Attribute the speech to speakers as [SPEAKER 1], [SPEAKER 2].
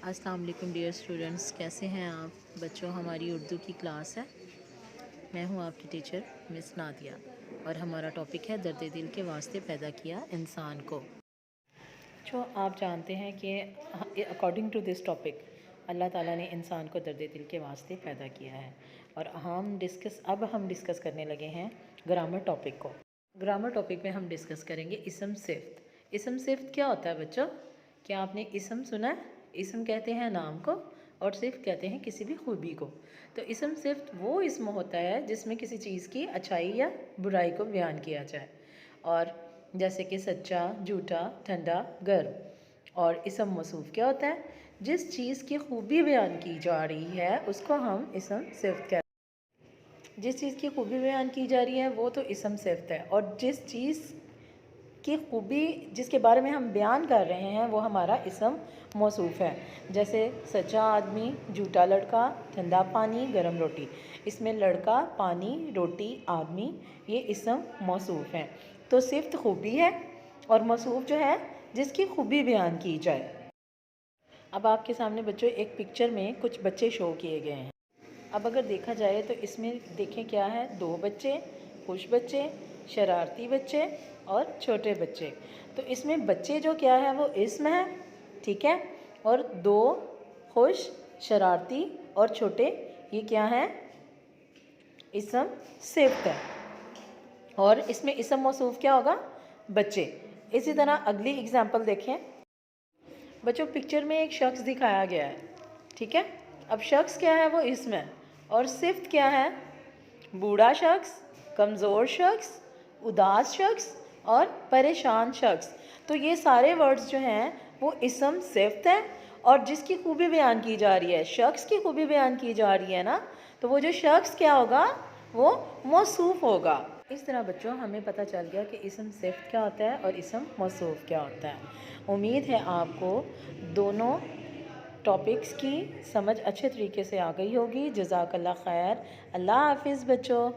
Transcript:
[SPEAKER 1] अस्सलाम वालेकुम dear students, कैसे हैं आप बच्चों। हमारी उर्दू की क्लास है। मैं हूं आपकी टीचर मिस नादिया और हमारा टॉपिक है दर्द दिल के वास्ते पैदा किया इंसान को। जो आप जानते हैं कि अकॉर्डिंग टू दिस टॉपिक अल्लाह ताला ने इंसान को दर्द दिल के वास्ते पैदा किया है। और अब हम डिस्कस करने लगे हैं ग्रामर टॉपिक को। ग्रामर टॉपिक में हम डिस्कस करेंगे इसम सिफ्त। इसम सिफ्त क्या होता है बच्चों? क्या आपने इसम सुना है? इसम कहते हैं नाम को और सिफ्त कहते हैं किसी भी खूबी को। तो इसम सिफ्त वो इसम होता है जिसमें किसी चीज़ की अच्छाई या बुराई को बयान किया जाए। और जैसे कि सच्चा, झूठा, ठंडा, गर्म। और इसम मौसूफ क्या होता है? जिस चीज़ की खूबी बयान की जा रही है उसको हम इसम सिफ्त कहते हैं। जिस चीज़ की खूबी बयान की जा रही है वो तो इसम सिफ्त है, और जिस चीज़ की खूबी जिसके बारे में हम बयान कर रहे हैं वो हमारा इसम मौसूफ है। जैसे सच्चा आदमी, झूठा लड़का, ठंडा पानी, गर्म रोटी। इसमें लड़का, पानी, रोटी, आदमी ये इसम मौसूफ हैं। तो सिफ्त खूबी है और मौसूफ जो है जिसकी खूबी बयान की जाए। अब आपके सामने बच्चों एक पिक्चर में कुछ बच्चे शो किए गए हैं। अब अगर देखा जाए तो इसमें देखें क्या है, दो बच्चे, खुश बच्चे, शरारती बच्चे और छोटे बच्चे। तो इसमें बच्चे जो क्या है वो इसम है, ठीक है। और दो खुश, शरारती और छोटे ये क्या है? इसम सिफ्त है। और इसमें इसम मौसूफ क्या होगा? बच्चे। इसी तरह अगली एग्जाम्पल देखें। बच्चों पिक्चर में एक शख्स दिखाया गया है, ठीक है। अब शख्स क्या है? वो इसम है। और सिफ्त क्या है? बूढ़ा शख्स, कमज़ोर शख्स, उदास शख्स और परेशान शख्स। तो ये सारे वर्ड्स जो हैं वो इसम सिफ्त हैं। और जिसकी खूबी बयान की जा रही है, शख्स की खूबी बयान की जा रही है ना, तो वो जो शख्स क्या होगा? वो मौसूफ होगा। इस तरह बच्चों हमें पता चल गया कि इसम सिफ्त क्या होता है और इसम मौसूफ क्या होता है। उम्मीद है आपको दोनों टॉपिक्स की समझ अच्छे तरीके से आ गई होगी। जज़ाकल्लाह खैर। अल्लाह हाफिज़ बच्चों।